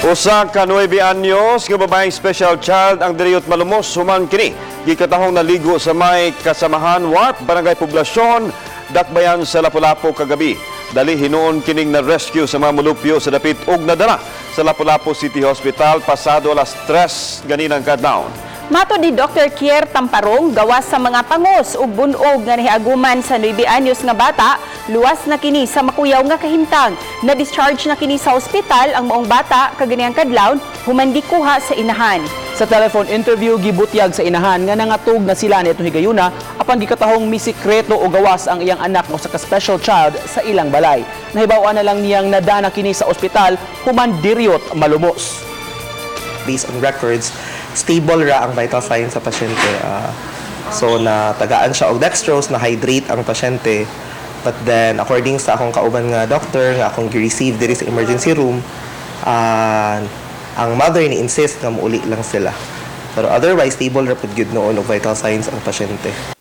Usa ka 9 anyos nga babaeng special child ang diriyot malumos human kini gikatahong naligo sa may kasamahan Warp Barangay Poblasyon Dakbayan sa Lapu-Lapu kagabi. Dali hinuon kining na rescue sa mga mulupyo sa dapit ug nadala sa Lapu-Lapu City Hospital pasado alas 3 ganinang kadlawon. Mato ni Dr. Kier Tamparong, gawas sa mga pangos ug bunog nga nahiaguman sa 9 anyos nga bata, luwas na kini sa makuyaw nga kahimtang. Na-discharge na kini sa ospital ang maong bata kaganiyang kadlawon human gikuha sa inahan. Sa telephone interview gibutyag sa inahan nga nangatug na sila nitong higayuna apan gikatahong misikreto o gawas ang iyang anak o sa ka-special child sa ilang balay. Nahibaw-an na lang niyang nadana kini sa ospital human diryot malumos. Based on records, stable ra ang vital signs sa pasyente. So natagaan siya og dextrose, na hydrate ang pasyente. But then according sa akong kauban nga doctor nga akong gi-receive diri sa emergency room, ang mother ni insist nga muuli lang sila. Pero otherwise stable ra pud gyud noon og vital signs ang pasyente.